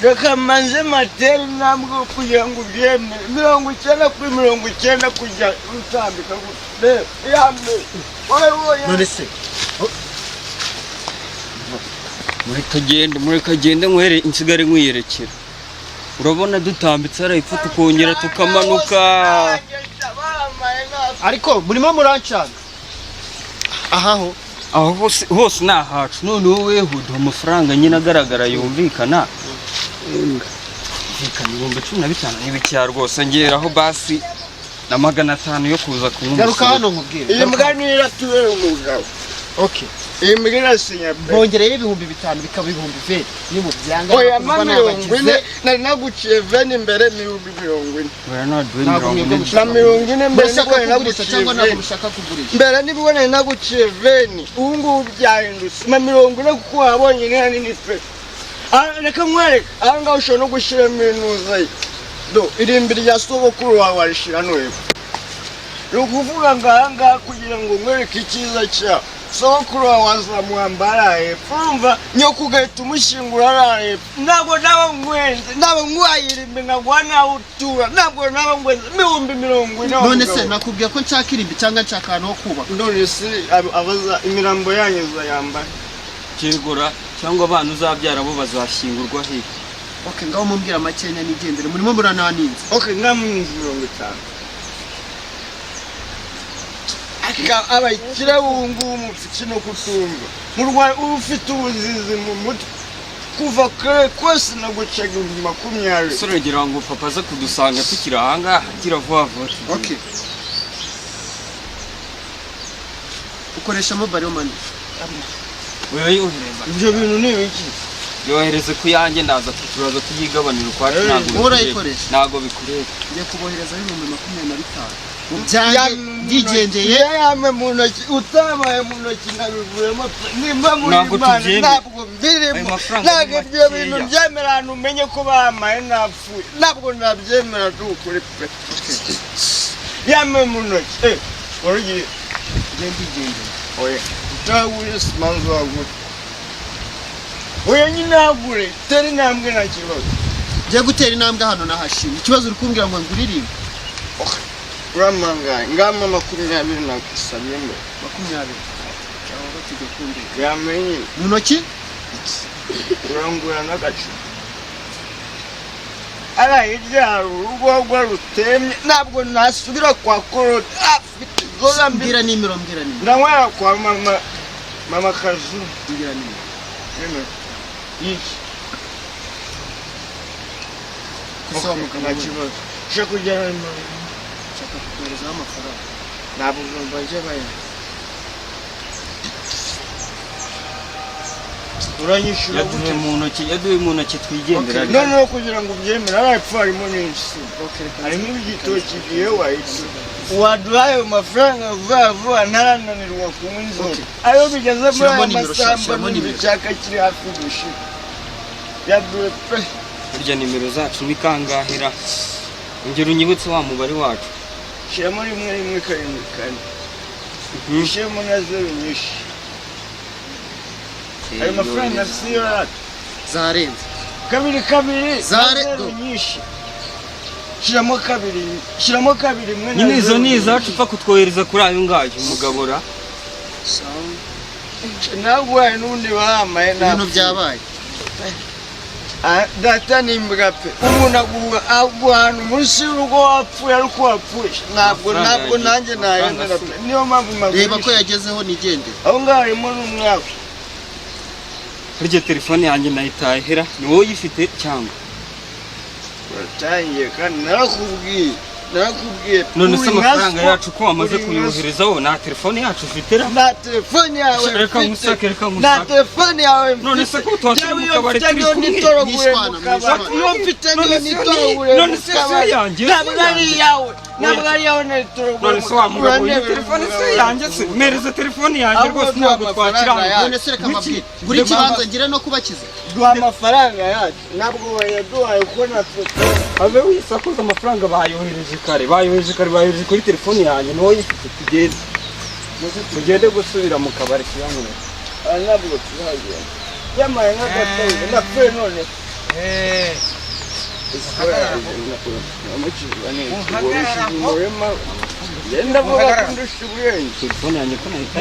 reka manze materi nambwe kugira ngo ubyeme 90 kuri 90 kujya utambika gute yamwe none se muri kagende mwere insigare nkwiyerekera urabona dutambitse ara ifutu kongera tukamanuka ariko burimo murancana aho hose nahacu none wowe hudu amafaranga nyine agaragara yumvikana ibihumbi 15 n'ibicya rwose ngeraho basi na 500 yo kuza kunywa garuka hano nkubwire iyi mbwa niratuwe umugabo okay iyi mbwa sinya bongereye ibihumbi 5 bikaba ibihumbi 20 ni mu byanga oya mama nari naguciye 20 imbere 20 oya no dwe 20 mbere niko naguciye cyangwa nako mushaka kugurisha mbere nibwo nari naguciye 20 ubu ngubu byahindutse 40 kuko wabonye nani ni pe reka mwereka ahangaho ushobora no gushyiramo inuza do irimbi rya sogokuru wawe warishira noye ni ukuvuga ngo ahangaha kugira ngo mwereke icyiza cyawe sogokuru wawe wazamuhambara hepfo urumva nyoko ugahita umushyingura ara hepfo ntabwo naba nkwenze naba nkwayirimbi nkaguha nawe utura ntabwo naba nkwenze 40 none se nakubwiye ko nshaka irimbi cyangwa nshaka ahantu ho kubaka none se abaza imirambo yanyu uzayambara kigura cyangwa abantu uzabyara bo bazashyingurwa he okay ngaho mumbwira makenya nigendere murimo murananinze okay ngamunzi 50 abakira bungu umufiki no kutumva murwa ufite ubuzizi mu mutwe kuva kare kwese nagucaga 20 sorogera ngo papa za kudusanga tukira hanga gira vuba okay ukoresha mobile money wewe yohereza ibyo bintu ni iki yohereze ku yanjye ndaza turaza kuyigabanira kwacu nago bikureka ngiye kubohereza 2025 ndigendeye yame mu ntoki utamaye mu ntoki nabivuyemo nimba muri Imana ntabwo mbirimo ntabwo ibyo bintu byemerana umenye ko bamaye napfuye ntabwo nabyemera tukuri pe yame mu ntoki orogiye ndigendeye oya utawuri simanzo wagu oya nyine agure teri nambwe na kibazo ngiye gutera intambwe hano nahashimye ikibazo uri kumbwira ngo nguririmbe uramanga ngama 20 nakisabye mbe 20 cyangwa batije kundi yamenye mu ntoki urangura n'agacu ara ibyaro urugwa rutemye ntabwo nasubira kwa korode afite zola mbira nimero ndamwera kwa mama kazu mbira nimero iki kusoma kama kibazo cyo kujyana chaka kupereza amafaranga ntabwo mbaje baye uranyishura yaduhe mu ntoki twigendera no kugira ngo byemere arapfa harimo n'inshi harimo igitoki giye wahise waduhaye amafaranga vuba ntarananirwa kunywa inzoga ayo bigeze muri aya masamba n'icyaka kiri hafi gushira yaduhe pe burya nimero zacu bikangahira ngero unyibutse wa mubare wacu shyiramo 1 karindwi shyiramo na 0 nyinshi ayo mafaranga siyo zarenze kabiri zarenze nyinshi shyiramo kabiri mwe nyine izo ni izacu upfa kutwohereza kuri ayo ngayo umugabora nagwaye n'undi bamaye ibintu byabaye data nimbwa pe umuntu aguhana umunsi w'urugo wapfuye ariko wapfuye ntabwo nanjye nayemera pe niyo mpamvu reba ko yagezeho nigende aho ngaho harimo n'umwaka harya telefone yanjye nayitahira ni wowe uyifite cyangwa uratangiye kandi narakubwiye none se amafaranga yacu ko wamaze kuyoherezaho nta telefone yacu ufite nta telefone yawe reka ngusake nta telefone yawe none se ko twashira mu kabari turi kumwe iyo mfite niyo nitorogure none se yanjye ntabwo ari yawe nitorogure none se wamugabura telefone se yanjye se mereza telefone yanjye rwose ntabwo twakira none se reka mabwire buri kibanza ngire no kubakiza duha amafaranga yacu ntabwo bayaduhaye uko natwe ave wisakuza amafaranga bayohereje bayohereje kuri telefone yanjye niwo yifite tugende gusubira mu kabari kiyanywera ntabwo turagenda yamaye nk'agatondo napfuye none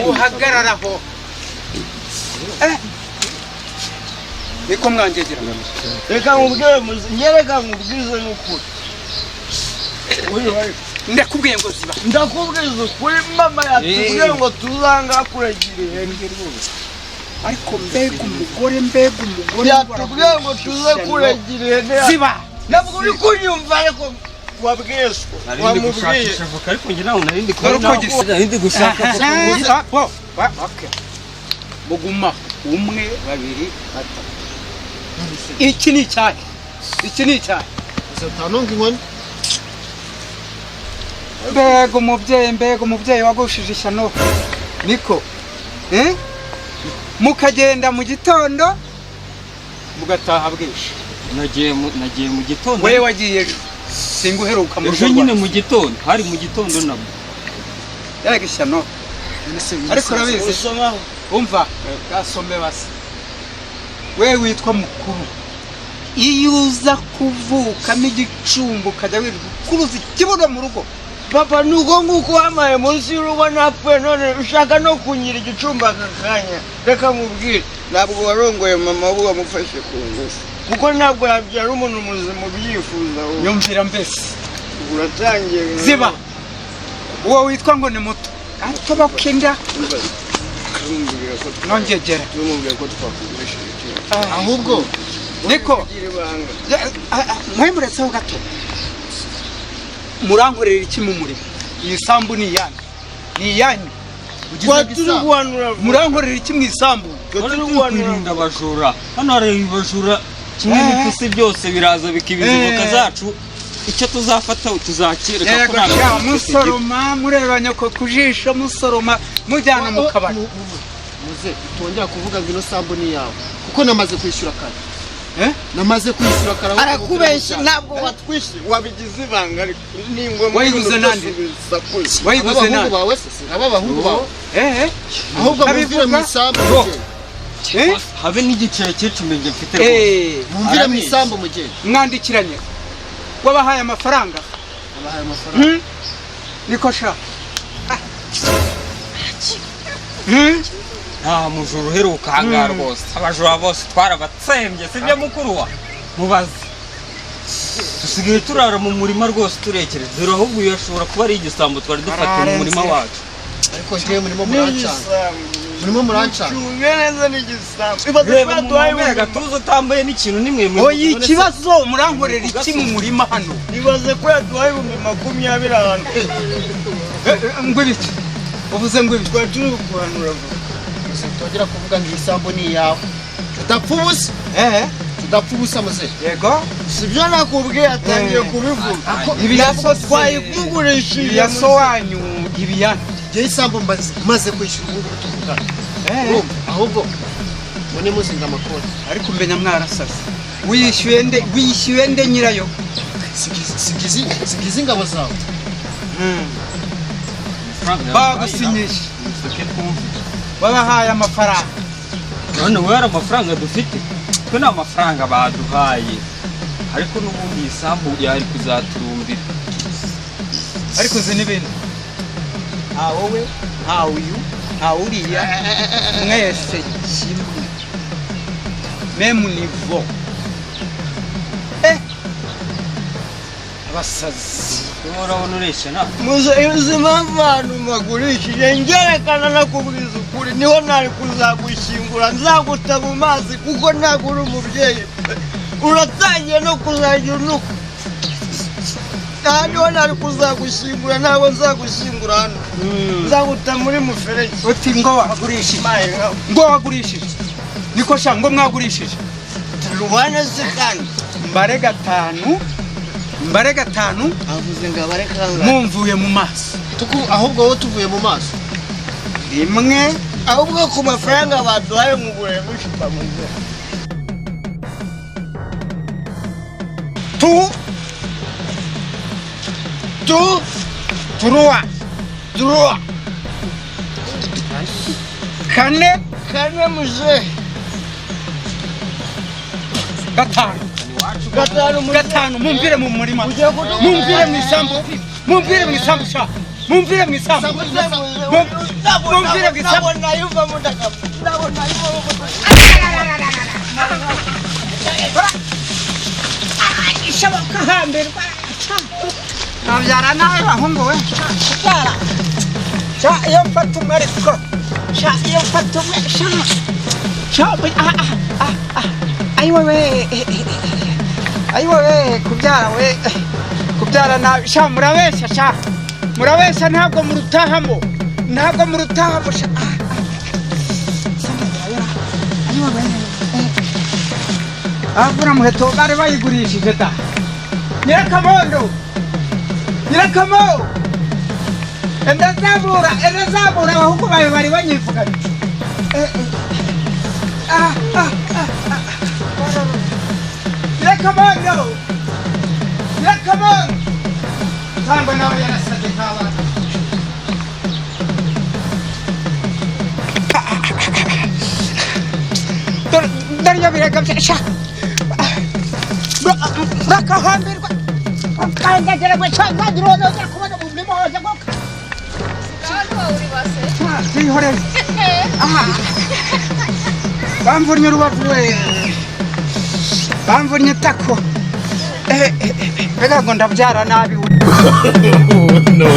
uhagararaho niko mwangegera reka nkubwire nyereka nkubwize n'ukuri ndakubwiye ngo ziba ndakubwiza ukuri mama yatubwiye ngo tuzanga kuragira ihene ariko mbega umugore yatubwiye ngo tuze kuragira ihene ziba ntabwo uri kunyumva ariko wabwiswe wamubwiye ariko njye nawe narindi gushaka muguma 1 2 3 iki ni icyayi uzatanonga inkoni mbega umubyeyi wagushije ishyano niko mukagenda mu gitondo mugataha bwije nagiye mu gitondo wewe wagiye ejo singuheruka mu ejo nyine mu gitondo hari mu gitondo nabwo yaraga ishyano ariko urabizi usomaho umva gasome basi wewe witwa mukuru iyo uza kuvukamo igicumbu ukajya wirirwa ukuruza ikibuno mu rugo papa nuko nguko wamaye munsi y'urugo napfuye none ushaka no kunyira igicumbi aka kanya reka nkubwire ntabwo warongoye mama we wamufashe ku ngufu kuko ntabwo yabyara umuntu muzima ubyifuza nyumvira mbese uratangiye ziba uwo witwa ngo ni muto atoboka inda nongegera tumubwire ko twakugurishije ahubwo niko mwemuretseho gato murankorera iki mu murimo iyi sambu ni iyanyu murankorera iki mu isambu kwirinda abajura hano hari abajura kimwe n'ipisi byose biraza bikibiza imboga zacu icyo tuzafata tuzakireka ko ntabwo musoroma mureba nyoko kujisha musoroma mujyana mu kabari muze tongera kuvuga ngo ino sambu ni yawe kuko namaze kwishyura kare namaze kwishyura kare arakubeshya ntabwo watwishyuye wabigize ibanga ariko ni ngombwa wayiguze nande wayiguze nande bawe se aba bahungu bawe ahubwo muvire mu isambu habe n'igiciro cy'icumi nge mfite muvire mu isambu mugende mwandikiranye wabahaye amafaranga niko sha nta mujura uheruka ahangaha rwose abajura bose twarabatsembye sibyo mukuru wa mubaze dusigaye turara mu murima rwose turekereza dore ahubwo uyu ashobora kuba ari igisambo twari dufatiye mu murima wacu ariko njyewe murimo murancana cyunge neza n'igisambo reba mu mabere gatuza utambaye n'ikintu nimwe oya ikibazo murankorera iki mu murima hano ibaze ko yaduhaye 20 ahantu ngo ibiki uvuze ngo ibiki twari turi kuhanura tongera kuvuga ngo isambu ni yawe tudapfa ubusa muze yego sibyo nakubwiye atangiye kubivuga ibiyaso twayikugurishije yaso wanyu ibiyana njye isambu maze kwishyura ubu tuvugana ahubwo mune muzinga amakoti ariko mbenya mwarasaze wishyuye nde nyirayo sigize ingabo zawe bagusinyisha wabahaye amafaranga none we hari amafaranga dufite twe nta mafaranga baduhaye ariko n'ubundi iyi sambu yari kuzaturumbira ariko uzi n'ibindi nta wowe nta uyu nta uriya mwese kimwe memu nivo abasazi urabona uresha na uzi impamvu abantu magurishije ngerekana nakubwiza ukuri niho nari kuzagushyingura nzaguta mu mazi kuko ntabwo uri umubyeyi uratangiye no kuzagira unuka aha niho nari kuzagushyingura ntabwo nzagushyingura hano nzaguta muri muferege uti ngo wagurishije niko sha ngo mwagurishije rubane se kandi mbare gatanu avuze ngo abare kangahe mumvuye mu maso ahubwo wowe tuvuye mu maso rimwe ahubwo ku mafaranga baduhaye mu burembo icupa mu nzira turuwa kane muje gatanu mumvire mu murima mumvire mu isambu mumvire mu isambu sha mumvire mu isambu mumvire mu isambu nayumva mundaka ndabona ishoboka hambirwa nabyara nawe bahungu we sha iyo mfata umwe ariko sha iyo mfata umwe sha ayiwe kubyara nawe sha murabeshya ntabwo murutahamo sha abura muheto bari bayigurishije da nyirakamondo endazabura abahungu bawe bari banyivugana nyirakamondo cyangwa nawe yarasabye nk'abana dore birega byasha rakahambirwa kandagira ngo cyandagira woza kubona mu murimo waje goka ihorere bamvunye urubavu we bamvunye tako mbega ngo ndabyara nabi no